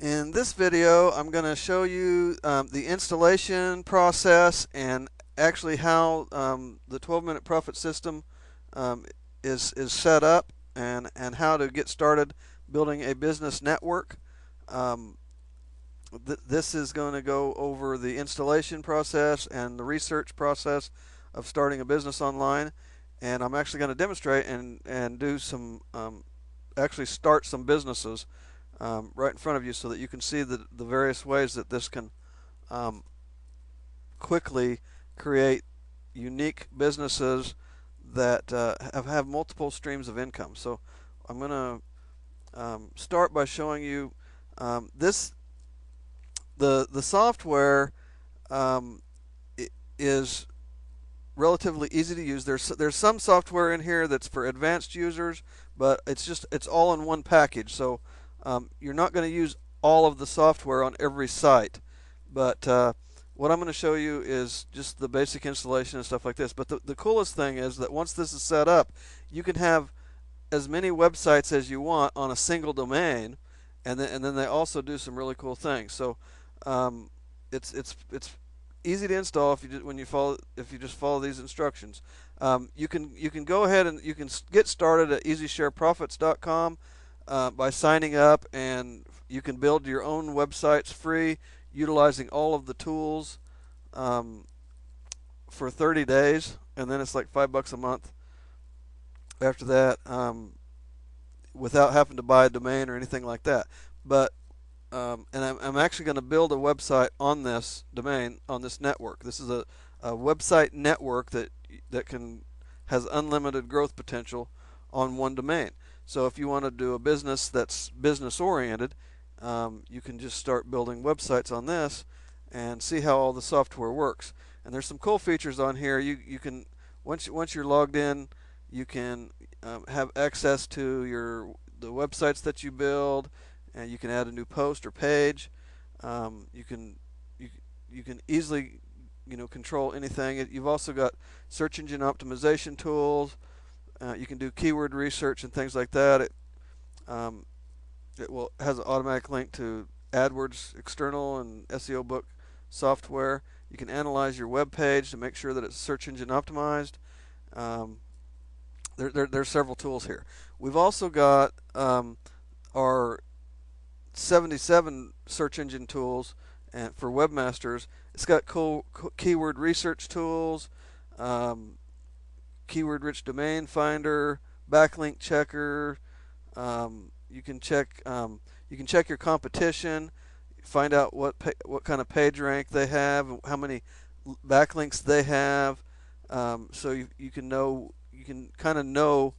In this video, I'm going to show you the installation process and actually how the 12-minute profit system um, is set up and how to get started building a business network. Um, this is going to go over the installation process and the research process of starting a business online. And I'm actually going to demonstrate and do some actually start some businesses right in front of you so that you can see the various ways that this can um, quickly create unique businesses that have multiple streams of income. So I'm going to start by showing you this. The software um, is relatively easy to use. There's some software in here that's for advanced users, but it's all in one package. So you're not going to use all of the software on every site. But what I'm going to show you is just the basic installation and stuff like this. But the coolest thing is that once this is set up, you can have as many websites as you want on a single domain, and then they also do some really cool things. So um, it's easy to install if you just follow these instructions. You can go ahead and you can get started at EasyShareProfits.com by signing up, and you can build your own websites free utilizing all of the tools um, for 30 days, and then it's like $5 a month after that, without having to buy a domain or anything like that. But and I'm actually going to build a website on this domain, on this network. This is a website network that has unlimited growth potential on one domain. So if you want to do a business that's business oriented, you can just start building websites on this and see how all the software works. And there's some cool features on here. You can once you're logged in, you can have access to the websites that you build, and you can add a new post or page. You can you can easily control anything. You've also got search engine optimization tools. You can do keyword research and things like that. It has an automatic link to AdWords external and SEO book software. You can analyze your web page to make sure that it's search engine optimized. Um, there's several tools here. We've also got our 77 search engine tools and for webmasters. It's got cool keyword research tools, keyword rich domain finder, backlink checker. You can check your competition, find out what kind of page rank they have, how many backlinks they have. So you can kind of know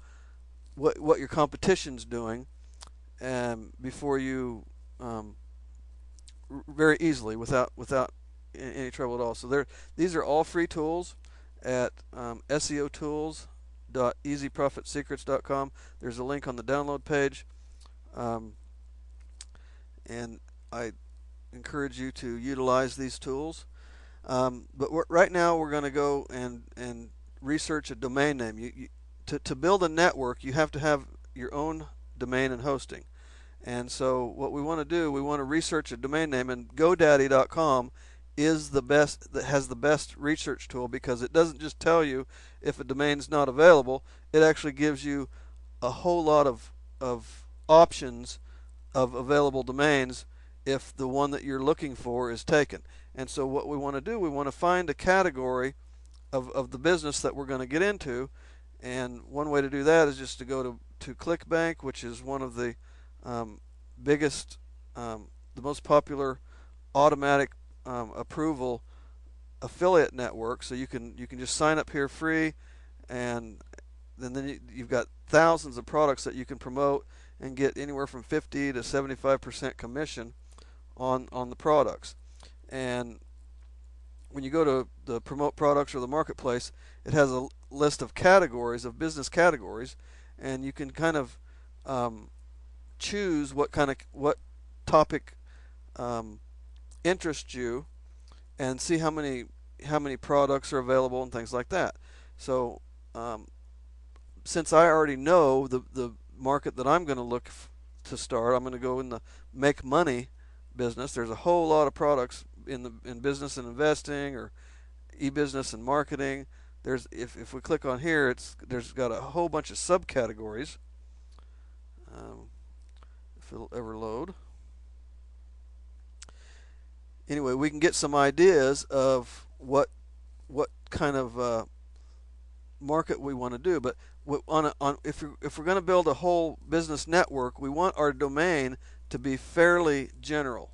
what your competition's doing before you very easily without any trouble at all. So these are all free tools at SEOtools.easyprofitsecrets.com. There's a link on the download page, and I encourage you to utilize these tools. But right now we're going to go and research a domain name. To build a network, you have to have your own domain and hosting. And so what we want to do, we want to research a domain name, and GoDaddy.com is the best, that has the best research tool, because it doesn't just tell you if a domain's not available. It actually gives you a whole lot of options of available domains if the one that you're looking for is taken. And so what we want to do, we want to find a category of the business that we're going to get into. And one way to do that is just to go to ClickBank, which is one of the biggest, the most popular automatic approval affiliate network. So you can just sign up here free, and then you've got thousands of products that you can promote and get anywhere from 50 to 75% commission on the products. And when you go to the promote products or the marketplace, it has a list of categories, of business categories, and you can kind of choose what topic interests you, and see how many products are available and things like that. So since I already know the market that I'm going to look to start, I'm going to go in the make money business. There's a whole lot of products in business and investing or e-business and marketing. There's if we click on here, there's got a whole bunch of subcategories. Um, if it'll ever load. Anyway, we can get some ideas of what kind of market we want to do. But if we're going to build a whole business network, we want our domain to be fairly general.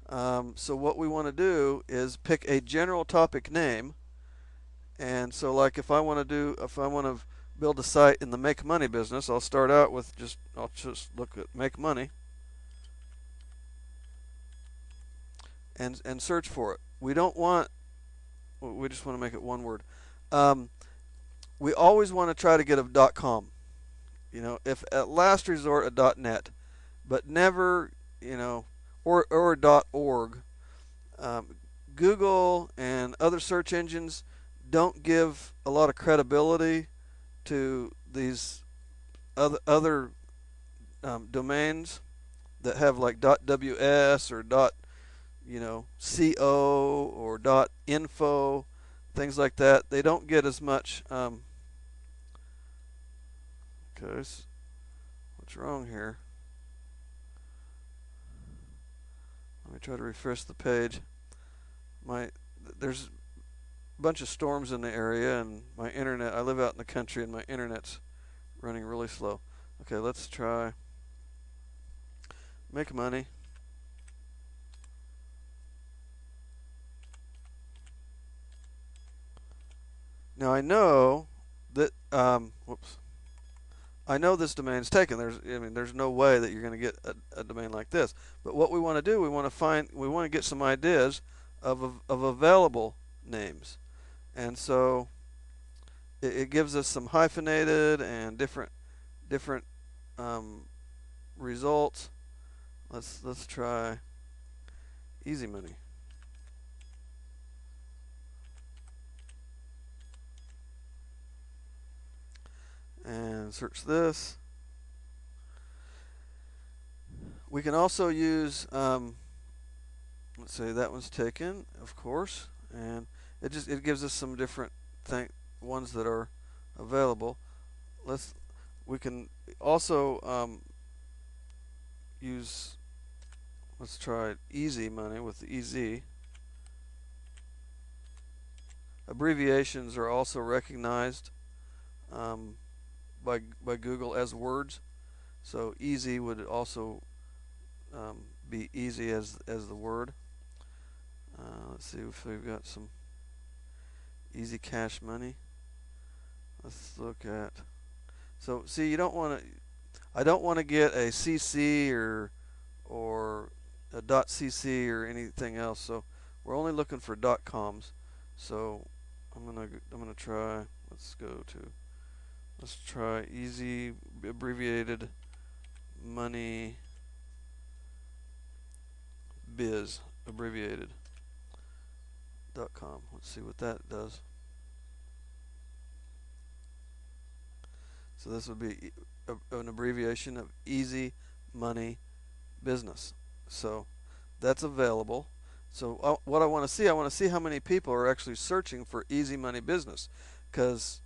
So what we want to do is pick a general topic name. And so, like if I want to build a site in the make money business, I'll start out with I'll just look at make money and search for it. We just want to make it one word. We always want to try to get a .com. If at last resort a .net, but never, or .org. Google and other search engines don't give a lot of credibility to these other domains that have like .ws or .co or .info, things like that. They don't get as much. Okay, what's wrong here? Let me try to refresh the page. There's a bunch of storms in the area, and my internet. I live out in the country, and my internet's running really slow. Okay, let's try make money. Now I know that whoops. I know this domain is taken. There's no way that you're going to get a domain like this. But what we want to do, we want to get some ideas of available names, and so it gives us some hyphenated and different results. Let's try easy money. And search this. We can also use, let's say that one's taken, of course, and it gives us some different ones that are available. We can also use, let's try easy money with the EZ. Abbreviations are also recognized by Google as words, so easy would also be easy as the word. Let's see if we've got some easy cash money. Let's look at. So see, you don't want to. I don't want to get a CC or a .cc or anything else. So we're only looking for .coms. So I'm gonna try. Let's try easy abbreviated money biz abbreviated .com. Let's see what that does. So this would be an abbreviation of easy money business. So that's available. So what I want to see how many people are actually searching for easy money business, because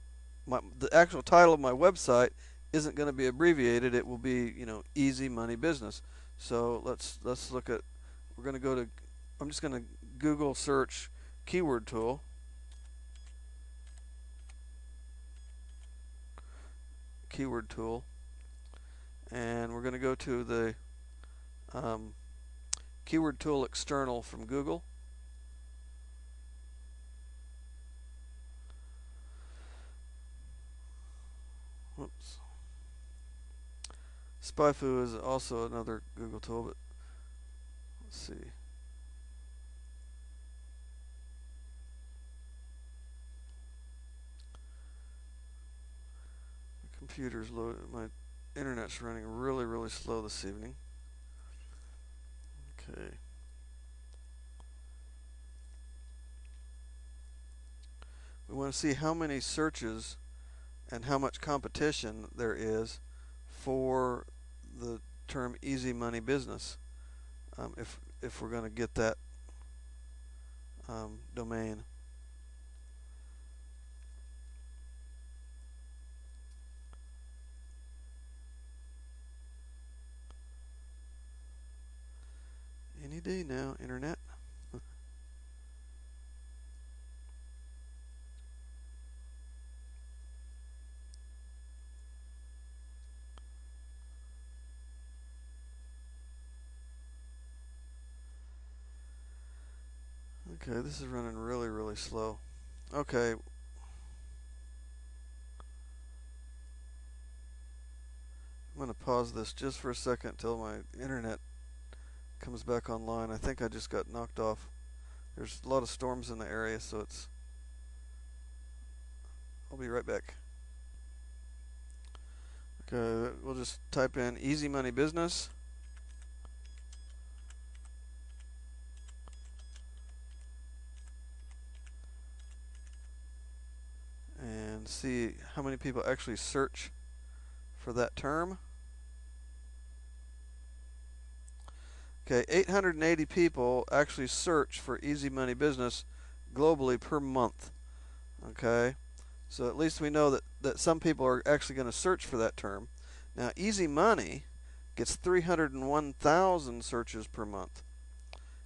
the actual title of my website isn't going to be abbreviated. It will be, easy money business. So let's look at. We're going to go to. I'm just going to Google search keyword tool. Keyword tool, and we're going to go to the keyword tool external from Google. Whoops. SpyFu is also another Google tool, but let's see. My computer's loaded. My internet's running really slow this evening. Okay. We want to see how many searches and how much competition there is for the term easy money business. if we're going to get that domain. Any day now, internet. Okay, this is running really, really slow. Okay. I'm going to pause this just for a second until my internet comes back online. I think I just got knocked off. There's a lot of storms in the area, so it's... I'll be right back. Okay, we'll just type in Easy Money Business. And see how many people actually search for that term. Okay, 880 people actually search for Easy Money Business globally per month. Okay, so at least we know that some people are actually going to search for that term. Now, Easy Money gets 301,000 searches per month.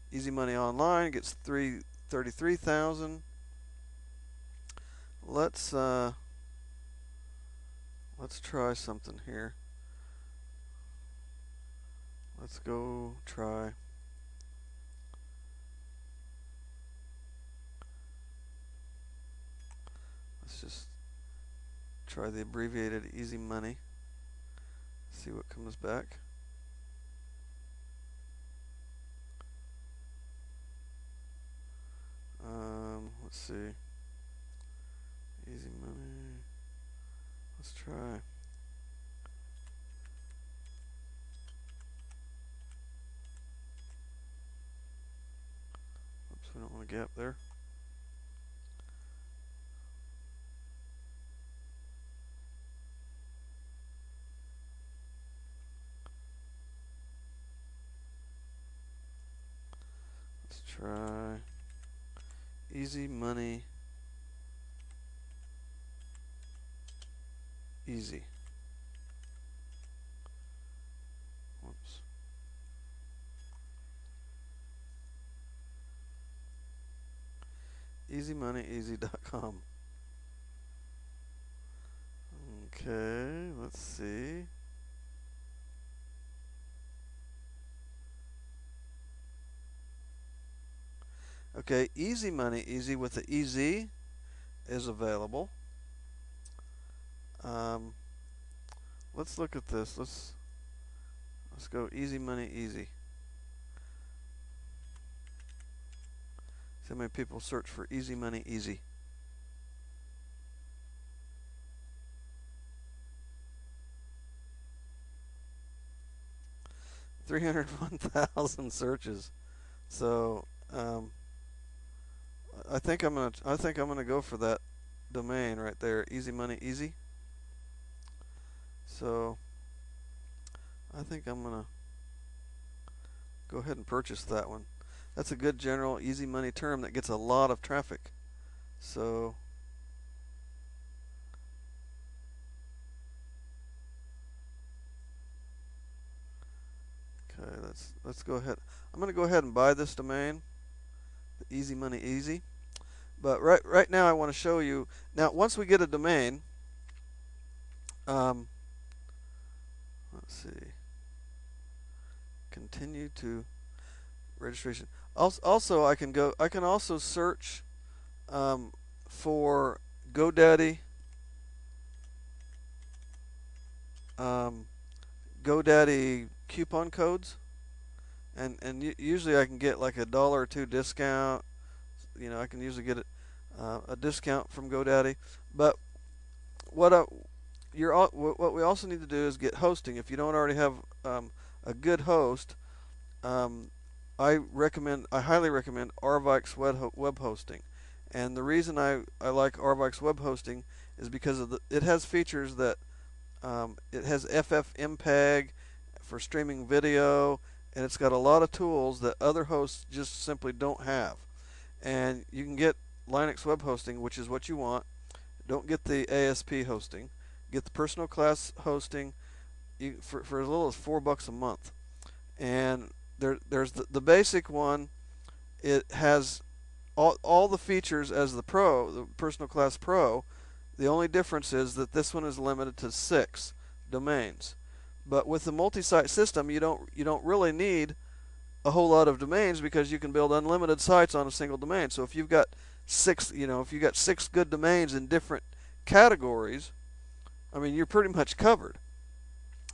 Easy Money Online gets 33,000. Let's try something here. Let's go try. Let's just try the abbreviated Easy Money. See what comes back. Let's see. Easy Money. Let's try. Oops, we don't want a gap there. Let's try Easy Money. Easy. Whoops. EasyMoneyEasy.com. Okay, let's see. Okay, Easy Money Easy with the EZ is available. Let's look at this. Let's go Easy Money Easy. See how many people search for Easy Money Easy. $301,000 searches. So I think I'm gonna go for that domain right there, Easy Money Easy. So I think I'm gonna go ahead and purchase that one. That's a good general easy money term that gets a lot of traffic. So okay, let's go ahead. I'm gonna go ahead and buy this domain, the Easy Money Easy. But right now I want to show you. Now once we get a domain, let's see. Continue to registration. Also, I can also search for GoDaddy, GoDaddy coupon codes, and usually I can get like $1 or $2 discount. You know, I can usually get a discount from GoDaddy. But what we also need to do is get hosting. If you don't already have a good host, I highly recommend Arvike's web hosting. And the reason I like Arvike's web hosting is because of it has features that it has FFmpeg for streaming video, and it's got a lot of tools that other hosts just simply don't have. And you can get Linux web hosting, which is what you want. Don't get the ASP hosting. Get the personal class hosting for as little as $4 a month. And there's the basic one. It has all the features as the Pro, the personal class Pro. The only difference is that this one is limited to 6 domains. But with the multi-site system, you don't really need a whole lot of domains because you can build unlimited sites on a single domain. So if you've got if you've got 6 good domains in different categories, I mean, you're pretty much covered.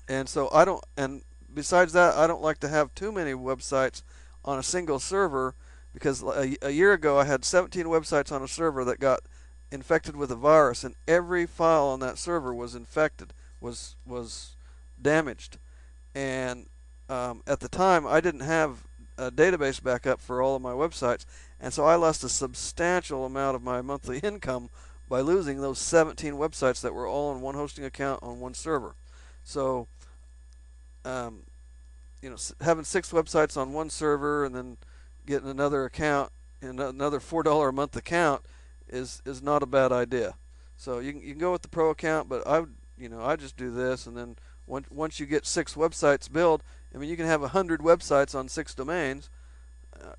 And so and besides that, I don't like to have too many websites on a single server because a year ago I had 17 websites on a server that got infected with a virus, and every file on that server was infected, was damaged. And at the time, I didn't have a database backup for all of my websites, and so I lost a substantial amount of my monthly income by losing those 17 websites that were all on one hosting account on one server. So, um, having 6 websites on one server and then getting another account, and another $4 a month account, is not a bad idea. So you can go with the Pro account, but I just do this, and then once you get 6 websites built, I mean, you can have 100 websites on 6 domains.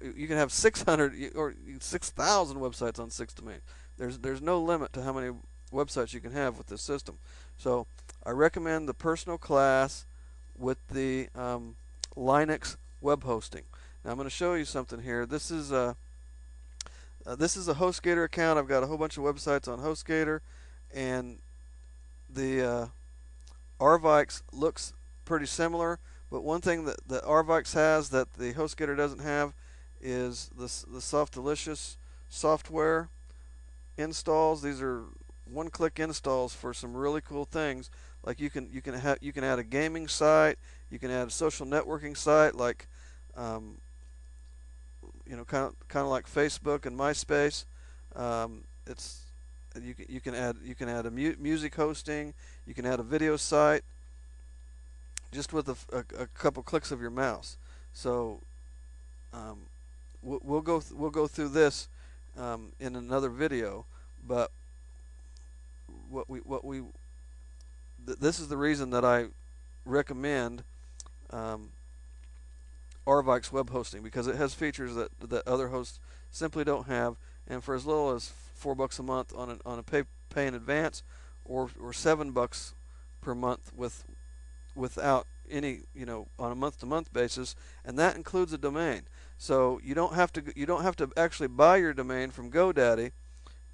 You can have 600 or 6,000 websites on 6 domains. There's no limit to how many websites you can have with this system. So I recommend the personal class with the Linux web hosting. Now I'm going to show you something here. This is a HostGator account. I've got a whole bunch of websites on HostGator, and the Arvix looks pretty similar. But one thing that Arvix has that the HostGator doesn't have is the Softalicious software installs. These are one-click installs for some really cool things. Like you can add a gaming site, you can add a social networking site like kind of like Facebook and MySpace. It's you can add a music hosting, you can add a video site just with a couple clicks of your mouse. So we'll go through this in another video, but this is the reason that I recommend Arvix web hosting, because it has features that other hosts simply don't have, and for as little as $4 a month on a pay in advance, or $7 per month without any, on a month-to-month basis, and that includes a domain. So you don't have to actually buy your domain from GoDaddy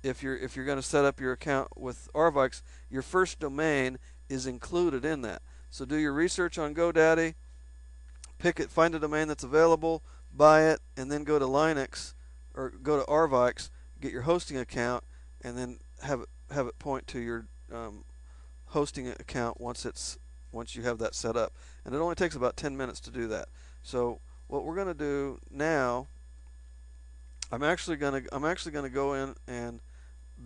if you're going to set up your account with Arvix. Your first domain is included in that. So do your research on GoDaddy, find a domain that's available, buy it, and then go to Linux or go to Arvix, get your hosting account, and then have it point to your hosting account once you have that set up. And it only takes about 10 minutes to do that. So what we're going to do now, I'm actually going to go in and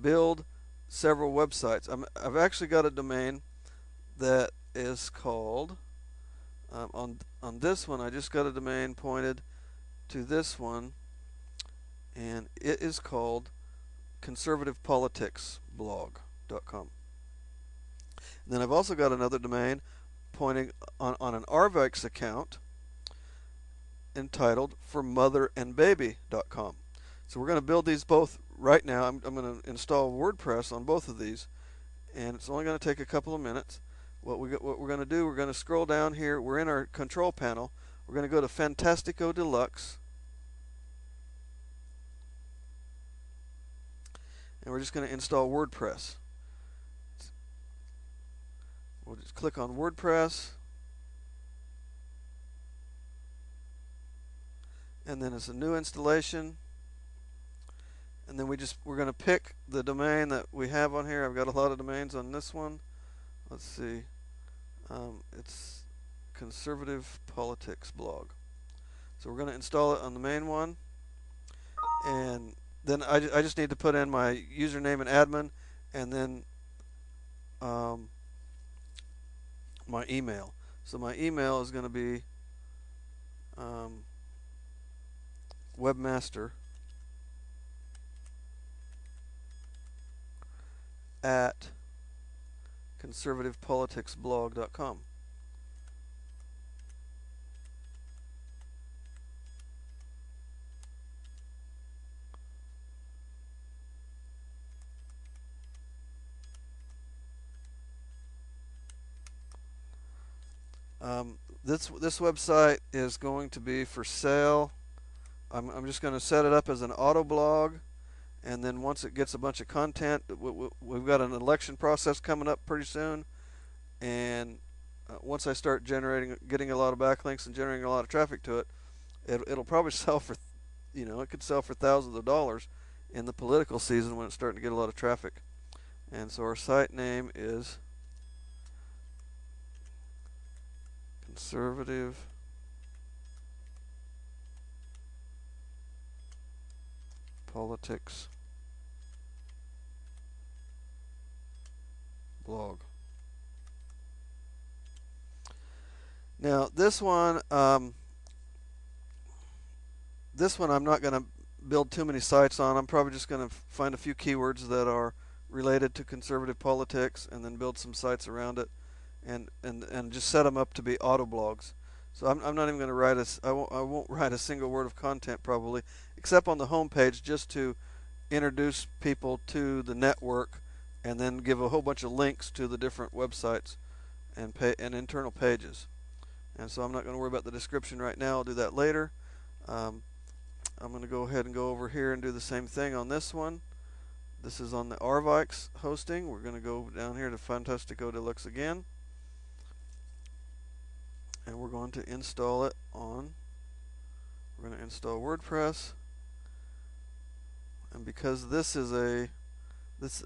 build several websites. I've actually got a domain that is called on this one. I just got a domain pointed to this one, and it is called conservativepoliticsblog.com. And then I've also got another domain pointing on an Arvix account entitled formotherandbaby.com. So we're going to build these both right now. I'm going to install WordPress on both of these, and it's only going to take a couple of minutes. What we're going to do, we're going to scroll down here. We're in our control panel. We're going to go to Fantastico Deluxe, and we're just going to install WordPress. We'll just click on WordPress, and then it's a new installation, and then we're going to pick the domain that we have on here. I've got a lot of domains on this one. Let's see. It's Conservative Politics Blog. So we're going to install it on the main one, and then I just need to put in my username and admin, and then my email. So my email is going to be um, webmaster at conservativepoliticsblog.com. This website is going to be for sale. I'm just going to set it up as an auto blog, and then once it gets a bunch of content, we've got an election process coming up pretty soon, and once I start getting a lot of backlinks and generating a lot of traffic to it, it'll probably sell for, it could sell for thousands of dollars in the political season when it's starting to get a lot of traffic. And so our site name is Conservative Politics Blog. Now this one I'm not going to build too many sites on. I'm probably just going to find a few keywords that are related to conservative politics and then build some sites around it, and just set them up to be auto blogs. So I'm not even going to I won't write a single word of content probably, except on the home page, just to introduce people to the network, and then give a whole bunch of links to the different websites and internal pages. And so I'm not going to worry about the description right now. I'll do that later. Um, I'm going to go ahead and go over here and do the same thing on this one. This is on the Arvix hosting. We're going to go down here to Fantastico Deluxe again, and we're going to install it on. We're going to install WordPress, and because this is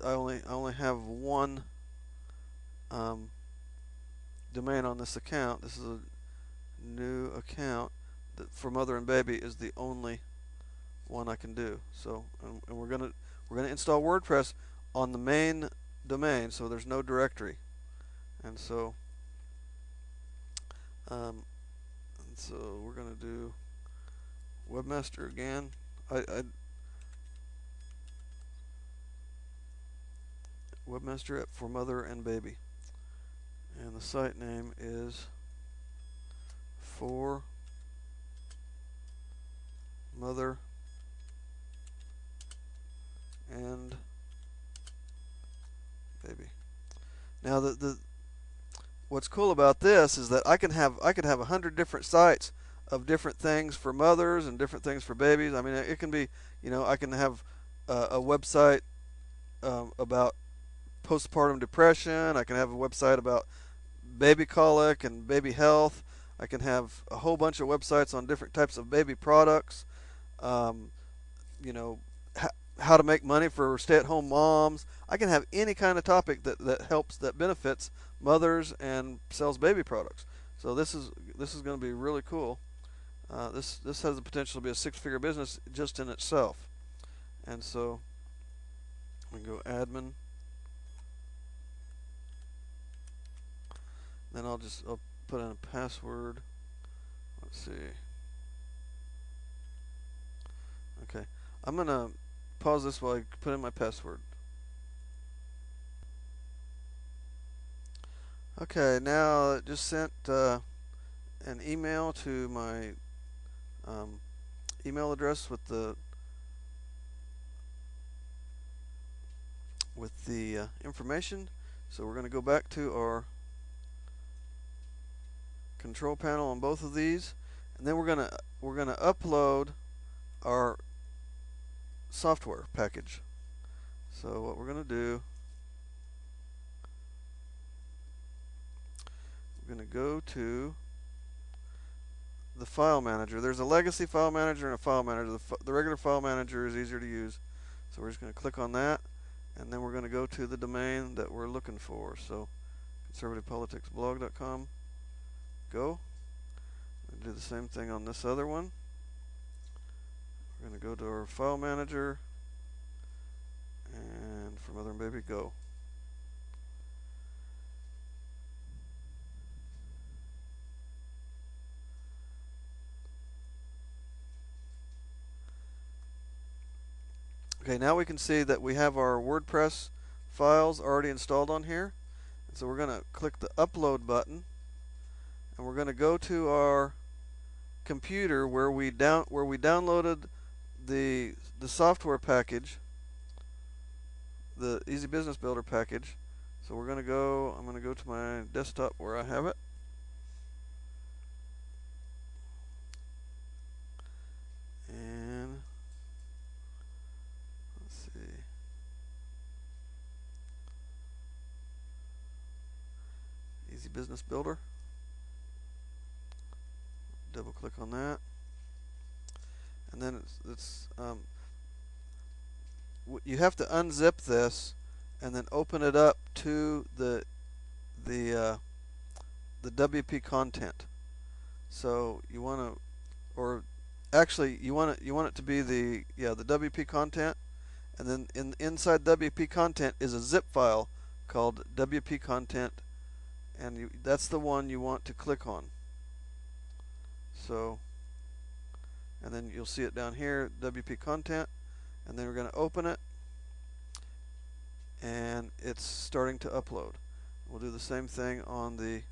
I only have one domain on this account. This is a new account that for Mother and Baby is the only one I can do. So, and we're gonna install WordPress on the main domain, so there's no directory. And so we're gonna do webmaster again. Webmaster for Mother and Baby, and the site name is for Mother and Baby. Now what's cool about this is that I could have 100 different sites of different things for mothers and different things for babies. I mean, it can be, I can have a website about postpartum depression. I can have a website about baby colic and baby health. I can have a whole bunch of websites on different types of baby products. Um, you know, how to make money for stay-at-home moms. I can have any kind of topic that benefits mothers and sells baby products. So this is going to be really cool. This has the potential to be a six-figure business just in itself. And so we go admin. Then I'll put in a password. Let's see. Okay, I'm gonna pause this while I put in my password. Okay, now it just sent an email to my email address with the information. So we're going to go back to our control panel on both of these, and then we're going to upload our software package. So what we're going to do, we're going to go to the file manager. There's a legacy file manager and a file manager. The regular file manager is easier to use, so we're just going to click on that, and then we're going to go to the domain that we're looking for. So conservativepoliticsblog.com. Go and do the same thing on this other one. We're going to go to our file manager, and for Mother and Baby, go. Okay, now we can see that we have our WordPress files already installed on here. And so we're going to click the upload button, and we're going to go to our computer where we downloaded the software package, the Easy Business Builder package. So I'm going to go to my desktop where I have it. And let's see. Easy Business Builder. Double click on that. And then you have to unzip this and then open it up to the WP content. So you want to, or actually you want it to be the WP content, and then inside WP content is a zip file called WP content, and that's the one you want to click on. So, and then you'll see it down here, WP content, and then we're going to open it, and it's starting to upload. We'll do the same thing on the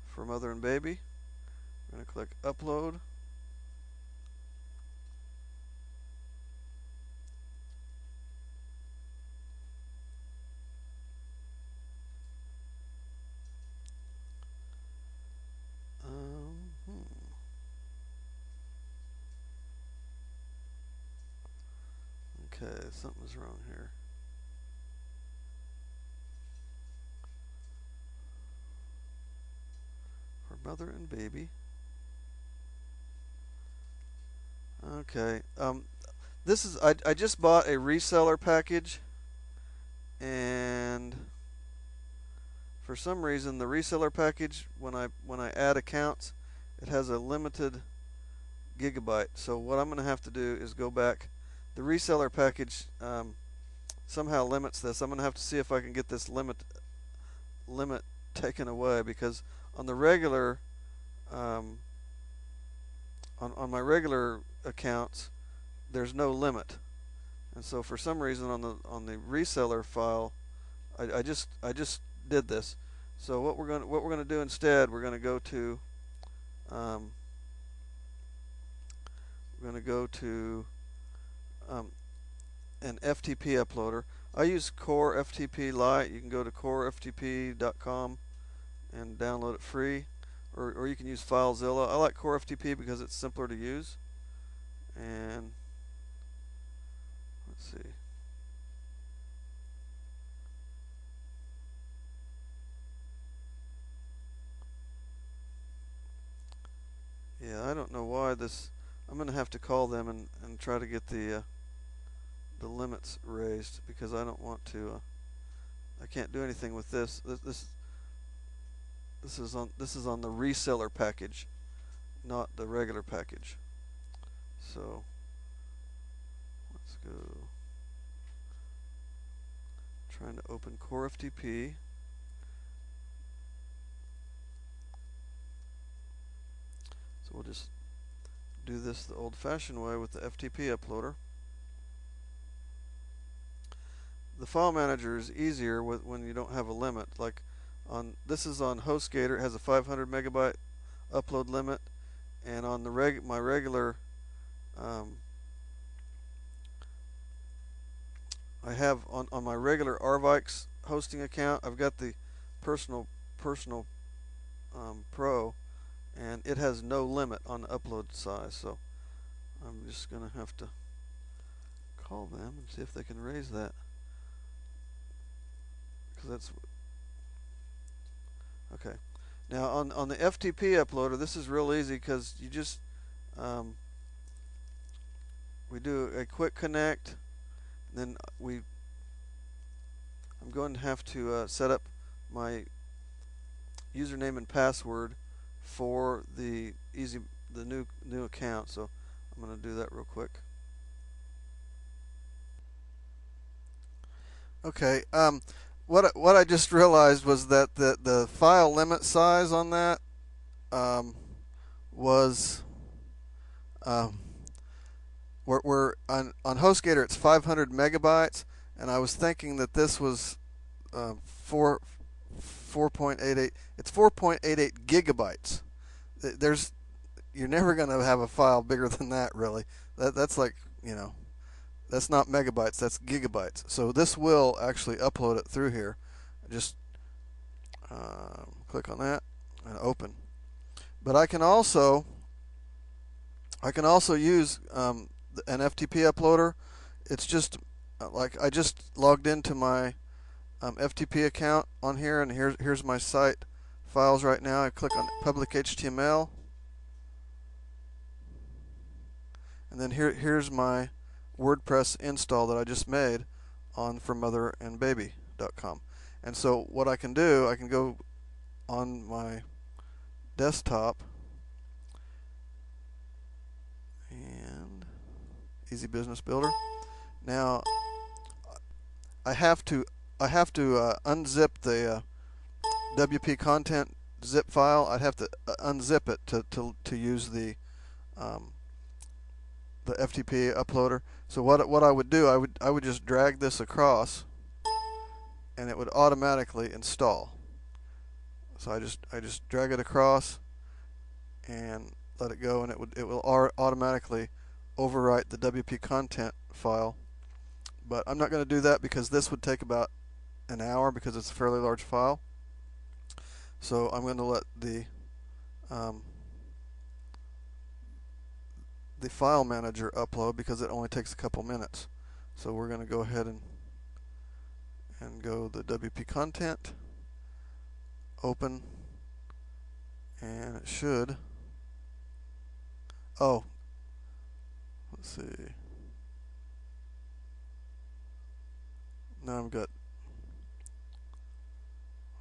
for mother and baby. We're going to click upload. Okay, something's wrong here. For mother and baby. Okay. This is I just bought a reseller package, and for some reason the reseller package, when I add accounts, it has a limited gigabyte. So what I'm going to have to do is go back. The reseller package somehow limits this. I'm going to have to see if I can get this limit taken away, because on the regular on my regular accounts there's no limit, and so for some reason on the reseller file I just did this. So what we're going to do instead, we're going to go to an FTP uploader. I use Core FTP Lite. You can go to coreftp.com and download it free, or you can use FileZilla. I like Core FTP because it's simpler to use. And let's see. Yeah, I don't know why this. I'm going to have to call them and try to get the limits raised, because I don't want to. I can't do anything with this. This is on the reseller package, not the regular package. So let's go. Trying to open Core FTP. So we'll just do this the old-fashioned way with the FTP uploader. The file manager is easier when you don't have a limit. Like this is on HostGator. It has a 500 megabyte upload limit, and on the my regular I have on my regular Arvix hosting account, I've got the personal Pro, and it has no limit on the upload size. So I'm just gonna have to call them and see if they can raise that, because that's okay. Now on the FTP uploader, this is real easy, because you just we do a quick connect, and then I'm going to have to set up my username and password for the new account. So I'm going to do that real quick. Okay. What I just realized was that the file limit size on that was we're on HostGator it's 500 megabytes, and I was thinking that this was 4.88. It's 4.88 gigabytes. There's You're never going to have a file bigger than that, really. That's like, that's not megabytes, that's gigabytes. So this will actually upload it through here. Just click on that and open. But I can also use an FTP uploader. It's just like I just logged into my FTP account on here, and here's my site files right now. I click on public HTML, and then here's my WordPress install that I just made on formotherandbaby.com. And so what I can do, I can go on my desktop and Easy Business Builder. Now I have to unzip the WP content zip file. I'd have to unzip it to use the FTP uploader. So what I would do, I would just drag this across, and it would automatically install. So I just drag it across and let it go, and it will automatically overwrite the WP content file. But I'm not going to do that because this would take about an hour because it's a fairly large file. So I'm going to let the file manager upload because it only takes a couple minutes. So we're going to go ahead and go the WP content, open, and it should. Oh, let's see. Now I've got.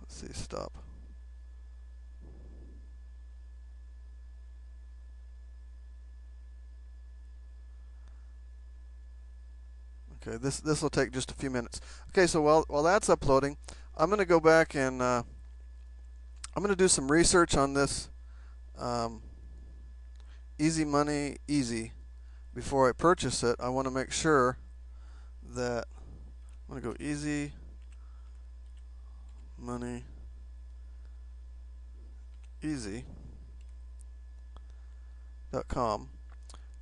Let's see. Stop. Okay, this will take just a few minutes. Okay, so while that's uploading, I'm going to go back and I'm going to do some research on this Easy Money Easy before I purchase it. I want to make sure that I'm going to go Easy Money Easy.com,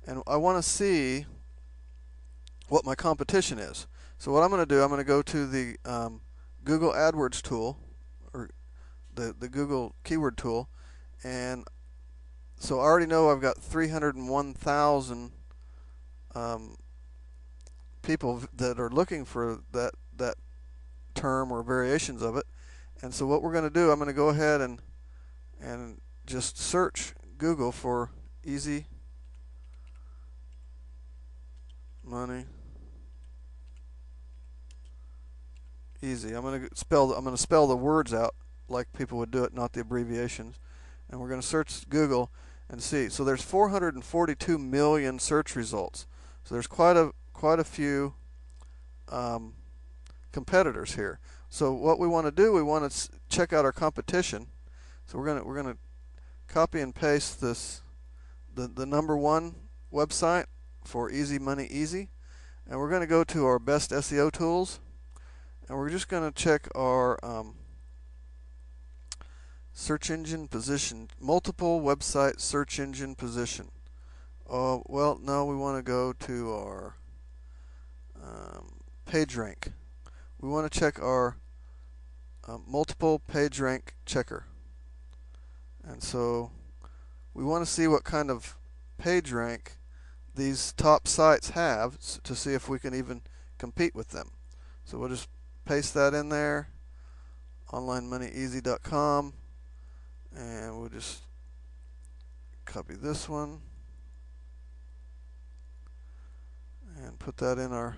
and I want to see what my competition is. So what I'm going to do, I'm going to go to the Google AdWords tool, or the Google keyword tool, and so I already know I've got 301,000 people that are looking for that term or variations of it. And so what we're going to do, I'm going to go ahead and just search Google for Easy Money Easy. I'm going to spell the words out like people would do it, not the abbreviations. And we're going to search Google and see. So there's 442 million search results. So there's quite a few competitors here. So what we want to do, we want to check out our competition. So we're going to copy and paste this the #1 website for Easy Money Easy, and we're going to go to our best SEO tools, and we're just going to check our search engine position, multiple website search engine position. Well, no, we want to go to our PageRank. We want to check our multiple PageRank checker. And so we want to see what kind of PageRank these top sites have to see if we can even compete with them. So we'll just paste that in there, onlinemoneyeasy.com, and we'll just copy this one and put that in our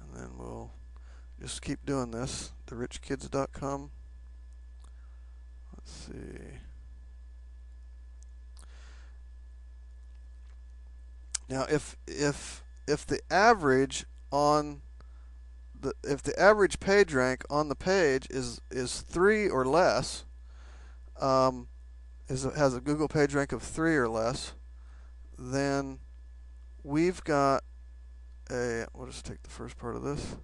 and then we'll just keep doing this. TheRichKids.com. Let's see. Now, if the average on if the average page rank on the page is 3 or less, has a Google PageRank of 3 or less, then we've got we'll just take the first part of this.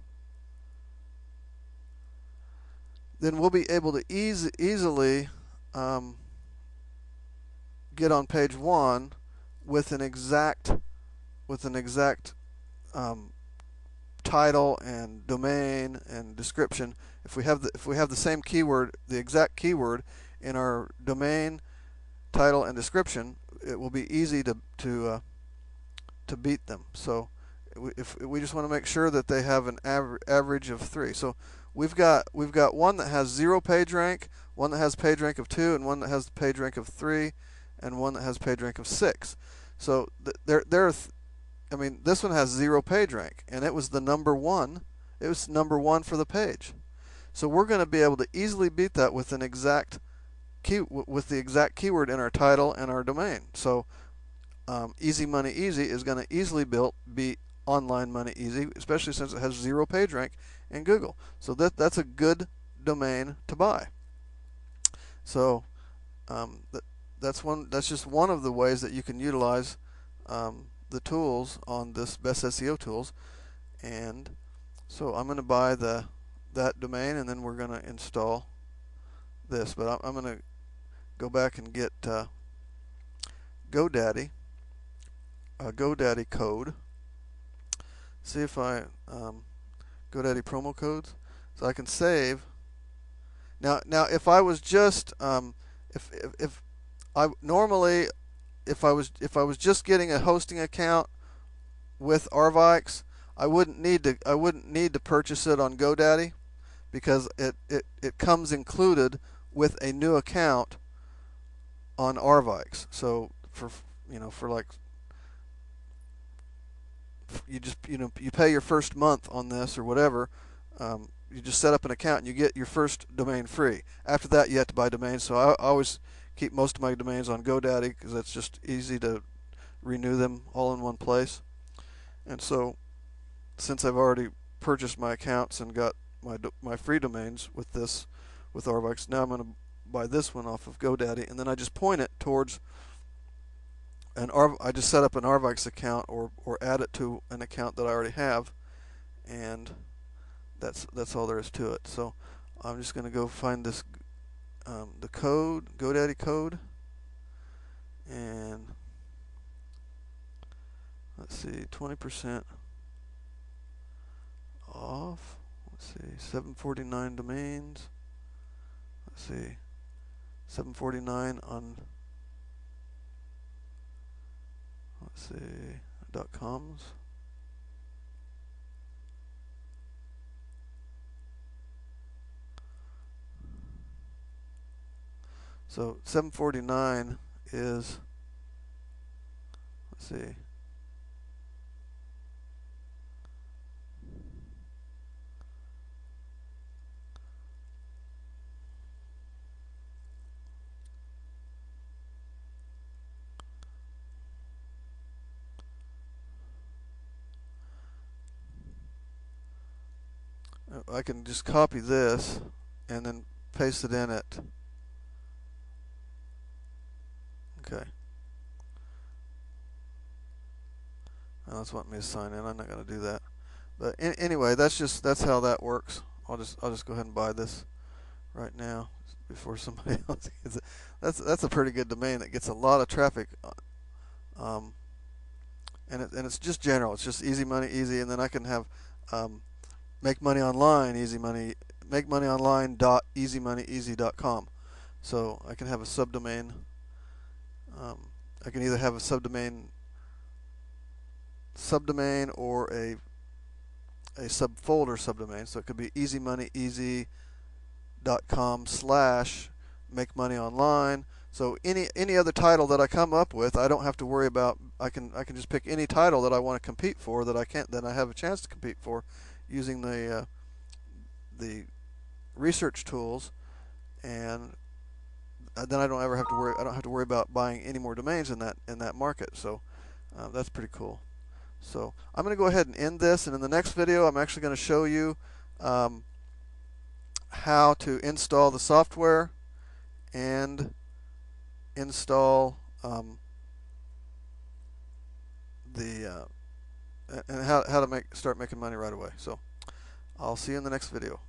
Then we'll be able to easily get on page 1 with an exact title and domain and description. If we have the same keyword, the exact keyword in our domain, title, and description, it will be easy to beat them. So if we just want to make sure that they have an average of 3. So we've got one that has 0 PageRank, one that has PageRank of 2, and one that has PageRank of 3, and one that has PageRank of 6. So I mean, this one has 0 PageRank, and it was the number 1. It was number 1 for the page. So we're going to be able to easily beat that with an exact with the exact keyword in our title and our domain. So Easy Money Easy is going to easily beat Online Money Easy, especially since it has 0 PageRank in Google. So that's a good domain to buy. So that's just one of the ways that you can utilize the tools on this Best SEO Tools. And so I'm going to buy that domain, and then we're going to install this. But I'm going to go back and get GoDaddy code. See if I GoDaddy promo codes, so I can save. Now if I was just if I normally if I was just getting a hosting account with Arvix, I wouldn't need to purchase it on GoDaddy, because it comes included with a new account on Arvix. So for like you pay your first month on this or whatever. You just set up an account and you get your first domain free. After that, you have to buy domains. So I always keep most of my domains on GoDaddy, because that's just easy to renew them all in one place. And so, since I've already purchased my accounts and got my free domains with Arvix, now I'm going to buy this one off of GoDaddy, and then I just point it towards I just set up an Arvix account or add it to an account that I already have, and that's all there is to it. So I'm just going to go find this the code, GoDaddy code, and let's see, 20% off. Let's see, 749 domains. Let's see, 749 on, let's see, .coms. So 749 is, let's see, I can just copy this and then paste it in it. Okay. Now it's wanting me to sign in. I'm not going to do that. But anyway, that's how that works. I'll just go ahead and buy this right now before somebody else gets it. That's a pretty good domain that gets a lot of traffic. And it's just general. It's just Easy Money Easy, and then I can have Make Money Online MakeMoneyOnline.EasyMoneyEasy.com. So I can have a subdomain. I can either have a subdomain or a subfolder subdomain. So it could be EasyMoneyEasy.com/MakeMoneyOnline. So any other title that I come up with, I don't have to worry about. I can just pick any title that I want to compete for, that I have a chance to compete for, using the research tools, and then I don't have to worry about buying any more domains in that market. So that's pretty cool. So I'm going to go ahead and end this, and in the next video I'm actually going to show you how to install the software and install the and how to start making money right away. So I'll see you in the next video.